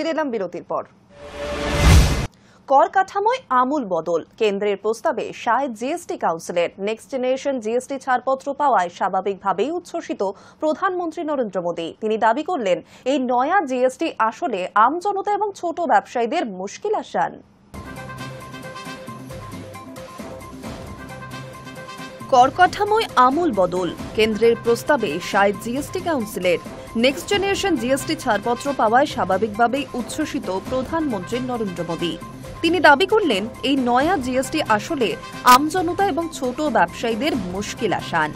ফিরে এলাম বিরতির পর। কর কাঠামোয় আমূল বদল, কেন্দ্রের প্রস্তাবে সায় জিএসটি কাউন্সিলের। নেক্সট জেনারেশন জিএসটি ছাড়পত্র পাওয়ায় স্বাভাবিকভাবেই উচ্ছ্বসিত প্রধানমন্ত্রী নরেন্দ্র মোদী। তিনি দাবি করলেন, এই নয়া জিএসটি আসলে আমজনতা এবং ছোট ব্যবসায়ীদের মুশকিল আসান। কর কাঠামোয় আমূল বদল, কেন্দ্রের প্রস্তাবে সায় জিএসটি কাউন্সিলের। নেক্সট জেনারেশন জিএসটি ছাড়পত্র পাওয়ায় স্বাভাবিকভাবেই উচ্ছ্বসিত প্রধানমন্ত্রী নরেন্দ্র মোদী। তিনি দাবি করলেন, এই নয়া জিএসটি আসলে আমজনতা এবং ছোট ব্যবসায়ীদের মুশকিল আসান।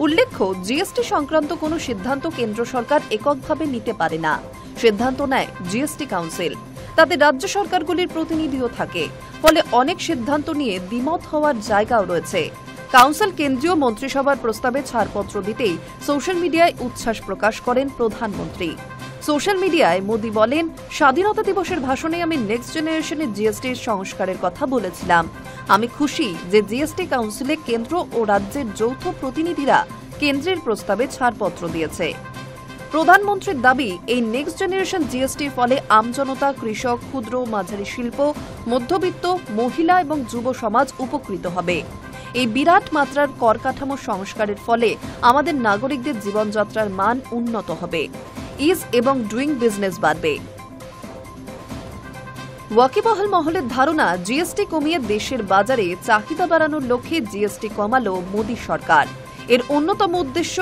উল্লেখ্য, জিএসটি সংক্রান্ত কোনো সিদ্ধান্ত কেন্দ্র সরকার এককভাবে নিতে পারে না। সিদ্ধান্ত নেয় জিএসটি কাউন্সিল। তাতে রাজ্য সরকারগুলির প্রতিনিধিও থাকে, ফলে অনেক সিদ্ধান্ত নিয়ে দ্বিমত হওয়ার জায়গাও রয়েছে। কাউন্সিল কেন্দ্রীয় মন্ত্রিসভার প্রস্তাবে ছাড়পত্র দিতেই সোশ্যাল মিডিয়ায় উচ্ছ্বাস প্রকাশ করেন প্রধানমন্ত্রী। সোশ্যাল মিডিয়ায় মোদী বলেন, স্বাধীনতা দিবসের ভাষণে আমি নেক্সট জেনারেশনের জিএসটির সংস্কারের কথা বলেছিলাম। আমি খুশি যে জিএসটি কাউন্সিলে কেন্দ্র ও রাজ্যের যৌথ প্রতিনিধিরা কেন্দ্রের প্রস্তাবে ছাড়পত্র দিয়েছে। প্রধানমন্ত্রীর দাবি, এই নেক্সট জেনারেশন জিএসটির ফলে আমজনতা, কৃষক, ক্ষুদ্র মাঝারি শিল্প, মধ্যবিত্ত, মহিলা এবং যুব সমাজ উপকৃত হবে। এই বিরাট মাত্রার কর কাঠামো সংস্কারের ফলে আমাদের নাগরিকদের জীবনযাত্রার মান উন্নত হবে, ইজ এবং ডুইং বিজনেস বাড়বে। ওয়াকিবহাল মহলের ধারণা, জিএসটি কমিয়ে দেশের বাজারে চাহিদা বাড়ানোর লক্ষ্যে জিএসটি কমালো মোদী সরকার। এর অন্যতম উদ্দেশ্য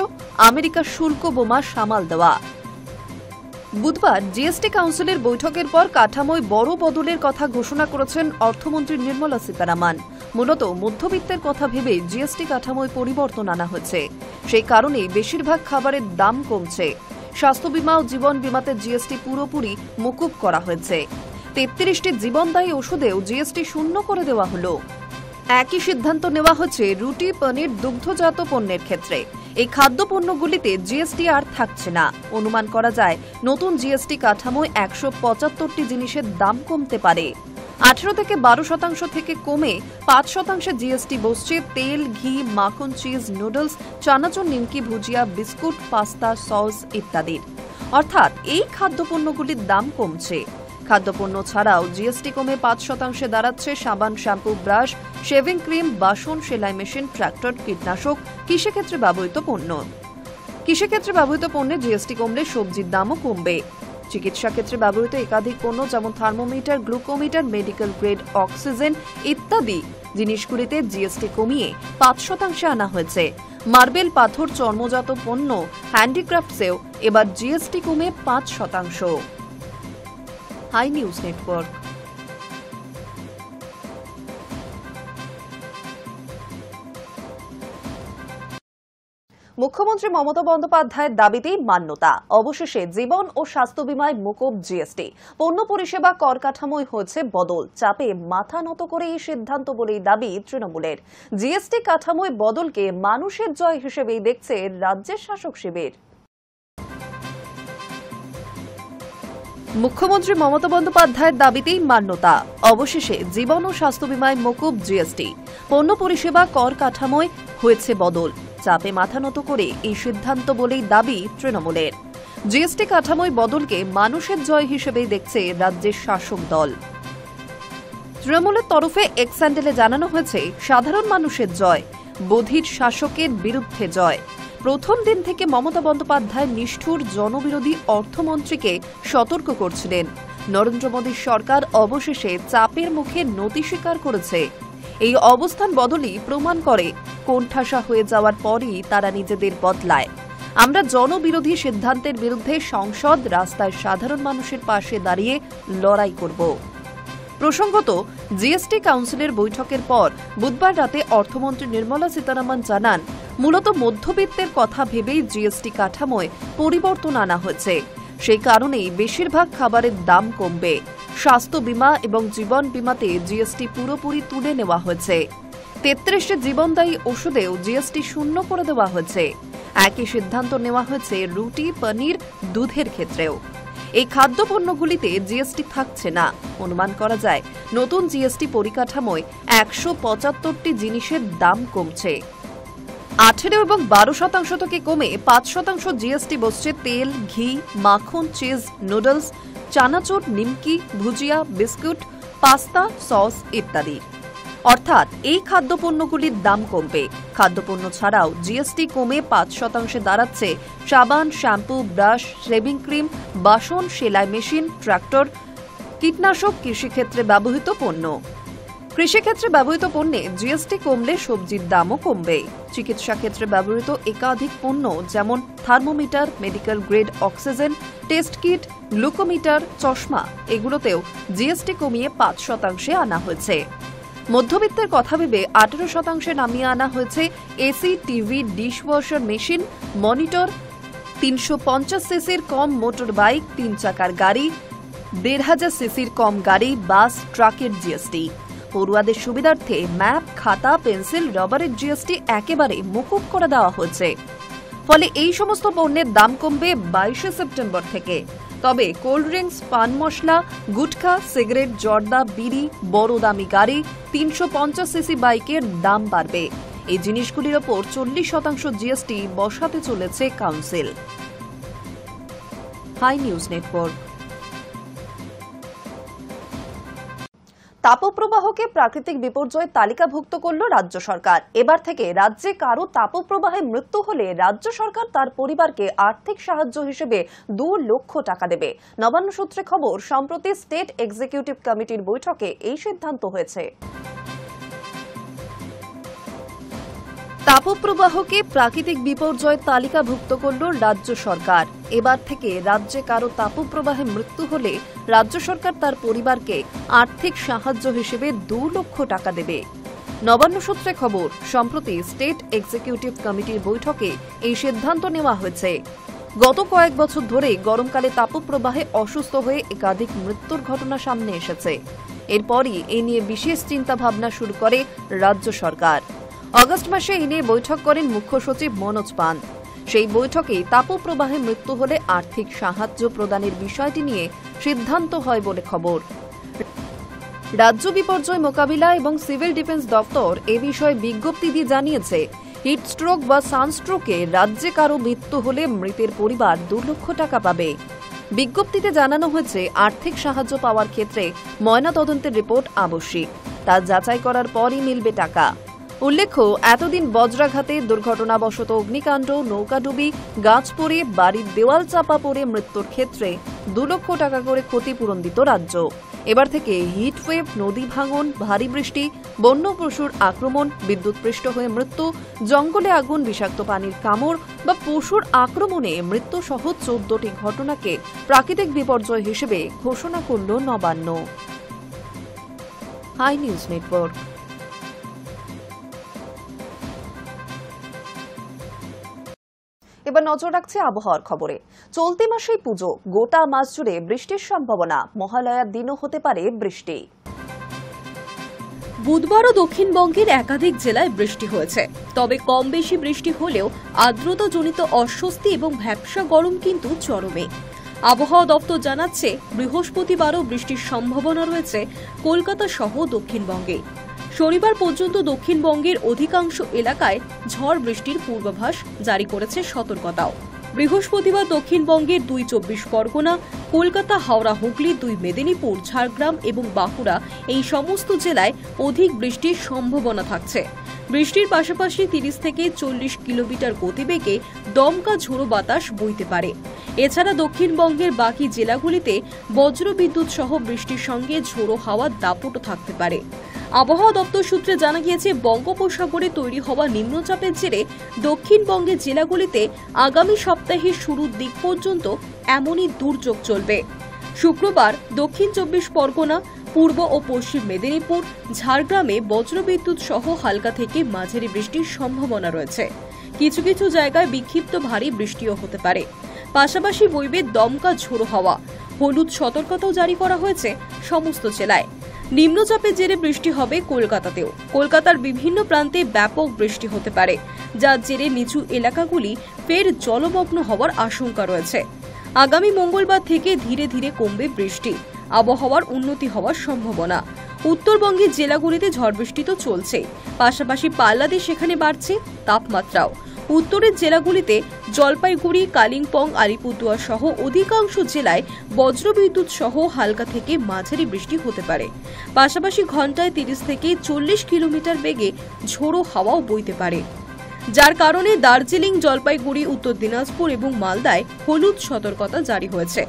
আমেরিকা শুল্ক বোমা সামাল দেওয়া। বুধবার জিএসটি কাউন্সিলের বৈঠকের পর কাঠামোয় বড় বদলের কথা ঘোষণা করেছেন অর্থমন্ত্রী নির্মলা সীতারামন। মূলত মধ্যবিত্তের কথা ভেবে জিএসটি কাঠামোয় পরিবর্তন আনা হয়েছে। সেই কারণেই বেশিরভাগ খাবারের দাম কমছে। স্বাস্থ্য বীমা ও জীবন বীমাতে জিএসটি পুরোপুরি মকুব করা হয়েছে। ৩৩টি জীবনদায়ী ওষুধেও জিএসটি শূন্য করে দেওয়া হল। একই সিদ্ধান্ত নেওয়া হচ্ছে রুটি, পনির, দুগ্ধজাত পণ্যের ক্ষেত্রে। এই খাদ্যপণ্যগুলিতে জিএসটি আর থাকছে না। অনুমান করা যায়, নতুন জিএসটি কাঠামোয় ১৭৫টি জিনিসের দাম কমতে পারে। ১৮ থেকে ১২% থেকে কমে ৫% জিএসটি বসছে তেল, ঘি, মাখন, চিজ, নুডলস, চানাচুর, নিমকি, ভুজিয়া, বিস্কুট, পাস্তা, সস ইত্যাদির। অর্থাৎ এই খাদ্যপণ্যগুলির দাম কমছে। খাদ্যপণ্য ছাড়াও জিএসটি কমে ৫% দাঁড়াচ্ছে সাবান, শ্যাম্পু, ব্রাশ, শেভিং ক্রিম, বাসন, সেলাই মেশিন, ট্রাক্টর, কীটনাশক, কৃষিক্ষেত্রে ব্যবহৃত পণ্য। কৃষিক্ষেত্রে ব্যবহৃত পণ্যে জিএসটি কমলে সবজির দামও কমবে। চিকিৎসা ক্ষেত্রে ব্যবহৃত একাধিক পণ্য যেমন thermometer, glucometer, medical grade oxygen ইত্যাদি জিনিসগুলিতে জিএসটি কমিয়ে ৫% আনা হয়েছে। মার্বেল, পাথর, চর্মজাত পণ্য, হ্যান্ডিক্রাফটসেও এবার জিএসটি কমে ৫%। High news network. মুখ্যমন্ত্রী মমতা বন্দ্যোপাধ্যায়ের দাবিতেই মান্যতা। অবশেষে জীবন ও স্বাস্থ্য বীমায় মকুব জিএসটি। পণ্য পরিষেবা কর কাঠামোয় হয়েছে বদল। চাপে মাথা নত করে এই সিদ্ধান্ত বলেই দাবি তৃণমূলের। জিএসটি কাঠামোয় বদলকে মানুষের জয় হিসেবেই দেখছে রাজ্যের শাসক শিবির। মুখ্যমন্ত্রী মমতা বন্দ্যোপাধ্যায়ের দাবিতেই মান্যতা। অবশেষে জীবন ও স্বাস্থ্য বীমায় মকুব জিএসটি। পণ্য পরিষেবা কর কাঠামোয় হয়েছে বদল। চাপে মাথা নত করে এই সিদ্ধান্ত বলেই দাবি তৃণমূলের। জিএসটি কাঠামোয় বদলকে মানুষের জয় হিসেবেই দেখছে রাজ্যের শাসক দল। তৃণমূলের তরফে এক্স হ্যান্ডেলে জানানো হয়েছে, সাধারণ মানুষের জয়, বধির শাসকের বিরুদ্ধে জয়। প্রথম দিন থেকে মমতা বন্দ্যোপাধ্যায় নিষ্ঠুর জনবিরোধী অর্থমন্ত্রীকে সতর্ক করছিলেন। নরেন্দ্র মোদীর সরকার অবশেষে চাপের মুখে নতি স্বীকার করেছে। এই অবস্থান বদলই প্রমাণ করে, কোণঠাসা হয়ে যাওয়ার পরই তারা নিজেদের বদলায়। আমরা জনবিরোধী সিদ্ধান্তের বিরুদ্ধে সংসদ, রাস্তায় সাধারণ মানুষের পাশে দাঁড়িয়ে লড়াই করব। প্রসঙ্গত, জিএসটি কাউন্সিলের বৈঠকের পর বুধবার রাতে অর্থমন্ত্রী নির্মলা সীতারামন জানান, মূলত মধ্যবিত্তের কথা ভেবেই জিএসটি কাঠামোয় পরিবর্তন আনা হয়েছে। সেই কারণেই বেশিরভাগ খাবারের দাম কমবে। স্বাস্থ্য বীমা এবং জীবন বীমাতে জিএসটি পুরোপুরি তুলে নেওয়া হয়েছে। ৩৩টি জীবনদায়ী ওষুধেও জিএসটি শূন্য করে দেওয়া হয়েছে। একই সিদ্ধান্ত নেওয়া হয়েছে রুটি, পনির, দুধের ক্ষেত্রেও। এই খাদ্যপণ্যগুলিতে জিএসটি থাকছে না। অনুমান করা যায়, নতুন জিএসটি পরিকাঠামোয় ১৭৫টি জিনিসের দাম কমছে। 18 এবং 12% থেকে কমে 5% জিএসটি বসছে তেল, ঘি, মাখন, চিজ, নুডলস, চানাচুর, নিমকি, ভুজিয়া, বিস্কুট, পাস্তা, সস ইত্যাদি। অর্থাৎ এই খাদ্যপণ্যগুলির দাম কমবে। খাদ্যপণ্য ছাড়াও জিএসটি কমে 5% দাঁড়াচ্ছে সাবান, শ্যাম্পু, ব্রাশ, শেভিং ক্রিম, বাসন, সেলাই মেশিন, ট্রাক্টর, কীটনাশক, কৃষিক্ষেত্রে ব্যবহৃত পণ্য। কৃষিক্ষেত্রে ব্যবহৃত পণ্যে জিএসটি কমলে সবজির দামও কমবে। চিকিৎসা ক্ষেত্রে ব্যবহৃত একাধিক পণ্য যেমন thermometer, medical grade oxygen, test kit, glucometer, চশমা এগুলোতেও জিএসটি কমিয়ে 5% আনা হয়েছে। মধ্যবিত্তের কথা ভেবে 18% নামিয়ে আনা হয়েছে AC, TV, dishwasher machine, monitor, 350 সিসির কম মোটর বাইক, 3 চাকার গাড়ি, 1500 সিসির কম গাড়ি, বাস, ট্রাকের জিএসটি। পড়ুয়াদের সুবিধার্থে ম্যাপ, খাতা, পেন্সিল, রবারের জিএসটি একেবারে মকুব করে দেওয়া হয়েছে। ফলে এই সমস্ত পণ্যের দাম কমবে 22 সেপ্টেম্বর থেকে। তবে কোল্ড ড্রিঙ্কস, পান মশলা, গুটখা, সিগারেট, জর্দা, বিড়ি, বড় দামি গাড়ি, 350 সিসি বাইকের দাম বাড়বে। এই জিনিসগুলির ওপর 40% জিএসটি বসাতে চলেছে কাউন্সিল। Hi news Network. তাপপ্রবাহকে প্রাকৃতিক বিপর্যয় তালিকাভুক্ত করল রাজ্য সরকার। এবার থেকে রাজ্যে কারো তাপপ্রবাহে মৃত্যু হলে রাজ্য সরকার তার পরিবারকে আর্থিক সাহায্য হিসেবে 2 লক্ষ টাকা দেবে। নবান্ন সূত্রে খবর, সম্প্রতি স্টেট এক্সিকিউটিভ কমিটির বৈঠকে এই সিদ্ধান্ত হয়েছে। তাপপ্রবাহকে প্রাকৃতিক বিপর্যয় তালিকাভুক্ত করল রাজ্য সরকার। এবার থেকে রাজ্যে কারো তাপপ্রবাহে মৃত্যু হলে রাজ্য সরকার তার পরিবারকে আর্থিক সাহায্য হিসেবে 2 লক্ষ টাকা দেবে। নবান্ন সূত্রে খবর, সম্প্রতি স্টেট এক্সিকিউটিভ কমিটির বৈঠকে এই সিদ্ধান্ত নেওয়া হয়েছে। গত কয়েক বছর ধরে গরমকালে তাপপ্রবাহে অসুস্থ হয়ে একাধিক মৃত্যুর ঘটনা সামনে এসেছে। এরপরই এ নিয়ে বিশেষ চিন্তাভাবনা শুরু করে রাজ্য সরকার। আগস্ট মাসে এ নিয়ে বৈঠক করেন মুখ্য সচিব মনোজ পান্ত। সেই বৈঠকে তাপপ্রবাহে মৃত্যু হলে আর্থিক সাহায্য প্রদানের বিষয়টি নিয়ে সিদ্ধান্ত হয় বলে খবর। রাজ্য বিপর্যয় মোকাবিলা এবং সিভিল ডিফেন্স দপ্তর এ বিষয়ে বিজ্ঞপ্তি দিয়ে জানিয়েছে, হিটস্ট্রোক বা সানস্ট্রোকে রাজ্যে কারো মৃত্যু হলে মৃতের পরিবার 2 লক্ষ টাকা পাবে। বিজ্ঞপ্তিতে জানানো হয়েছে, আর্থিক সাহায্য পাওয়ার ক্ষেত্রে ময়নাতদন্তের রিপোর্ট আবশ্যিক। তা যাচাই করার পরই মিলবে টাকা। উল্লেখ্য, এতদিন বজ্রাঘাতে, দুর্ঘটনাবশত অগ্নিকাণ্ড, নৌকাডুবি, গাছ পড়ে, বাড়ির দেওয়াল চাপা পড়ে মৃত্যুর ক্ষেত্রে 2 লক্ষ টাকা করে ক্ষতিপূরণ দিত রাজ্য। এবার থেকে হিটওয়েভ, নদী ভাঙন, ভারী বৃষ্টি, বন্য পশুর আক্রমণ, বিদ্যুৎপৃষ্ট হয়ে মৃত্যু, জঙ্গলে আগুন, বিষাক্ত পানির কামড় বা পশুর আক্রমণে মৃত্যু সহ 14টি ঘটনাকে প্রাকৃতিক বিপর্যয় হিসেবে ঘোষণা করল নবান্ন। High news network. এবার নজর রাখছে আবহাওয়ার খবরে। চলতি মাসেই পুজো, গোটা মাস জুড়ে বৃষ্টির সম্ভাবনা। মহালয়ার দিনও হতে পারে বৃষ্টি। বুধবারও দক্ষিণবঙ্গের একাধিক জেলায় বৃষ্টি হয়েছে। তবে কম বেশি বৃষ্টি হলেও আর্দ্রতাজনিত অস্বস্তি এবং ভ্যাপসা গরম কিন্তু চরমে। আবহাওয়া দপ্তর জানাচ্ছে, বৃহস্পতিবারও বৃষ্টির সম্ভাবনা রয়েছে কলকাতা সহ দক্ষিণবঙ্গে। শনিবার পর্যন্ত দক্ষিণবঙ্গের অধিকাংশ এলাকায় ঝড় বৃষ্টির পূর্বাভাস জারি করেছে সতর্কতাও। বৃহস্পতিবার দক্ষিণবঙ্গের 2 24 পরগনা, কলকাতা, হাওড়া, হুগলি, 2 মেদিনীপুর, ঝাড়গ্রাম এবং বাঁকুড়া এই সমস্ত জেলায় অধিক বৃষ্টির সম্ভাবনা থাকছে। বৃষ্টির পাশাপাশি 30 থেকে 40 কিলোমিটার গতিবেগে দমকা ঝোড়ো বাতাস বইতে পারে। এছাড়া দক্ষিণবঙ্গের বাকি জেলাগুলিতে বজ্রবিদ্যুৎ সহ বৃষ্টির সঙ্গে ঝোড়ো হাওয়ার দাপটও থাকতে পারে। আবহাওয়া দপ্তর সূত্রে জানা গিয়েছে, বঙ্গোপসাগরে তৈরি হওয়া নিম্নচাপের জেরে দক্ষিণবঙ্গের জেলাগুলিতে আগামী সপ্তাহের শুরুর দিক পর্যন্ত এমনই দুর্যোগ চলবে। শুক্রবার দক্ষিণ 24 পরগনা, পূর্ব ও পশ্চিম মেদিনীপুর, ঝাড়গ্রামে বজ্রবিদ্যুৎ সহ হালকা থেকে মাঝারি বৃষ্টির সম্ভাবনা রয়েছে। কিছু কিছু জায়গায় বিক্ষিপ্ত ভারী বৃষ্টিও হতে পারে। পাশাপাশি বইবে দমকা ঝোড়ো হাওয়া। হলুদ সতর্কতাও জারি করা হয়েছে সমস্ত জেলায়। নিম্নচাপের জেরে বৃষ্টি হবে কলকাতাতেও। কলকাতার বিভিন্ন প্রান্তে ব্যাপক বৃষ্টি হতে পারে, যার জেরে নিচু এলাকাগুলি ফের জলমগ্ন হওয়ার আশঙ্কা রয়েছে। আগামী মঙ্গলবার থেকে ধীরে ধীরে কমবে বৃষ্টি। আবহাওয়ার উন্নতি হওয়ার সম্ভাবনা। উত্তরবঙ্গের জেলাগুলিতে ঝড় বৃষ্টি তো চলছে, পাশাপাশি পাল্লা দিয়ে সেখানে বাড়ছে তাপমাত্রাও। উত্তরের জেলাগুলিতে জলপাইগুড়ি, কালিম্পং, আলিপুরদুয়ার সহ অধিকাংশ জেলায় বজ্রবিদ্যুৎ সহ হালকা থেকে মাঝারি বৃষ্টি হতে পারে। পাশাপাশি ঘন্টায় 30 থেকে 40 কিলোমিটার বেগে ঝোড়ো হাওয়াও বইতে পারে, যার কারণে দার্জিলিং, জলপাইগুড়ি, উত্তর দিনাজপুর এবং মালদায় হলুদ সতর্কতা জারি হয়েছে।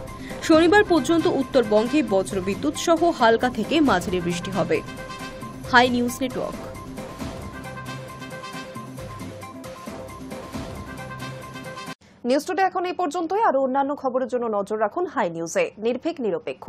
শনিবার পর্যন্ত উত্তরবঙ্গে বজ্রবিদ্যুৎ সহ হালকা থেকে মাঝারি বৃষ্টি হবে। Hi news network. News today এখন এই পর্যন্তই। আরো অন্যান্য খবরের জন্য নজর রাখুন হাই নিউজে। নির্ভীক, নিরপেক্ষ।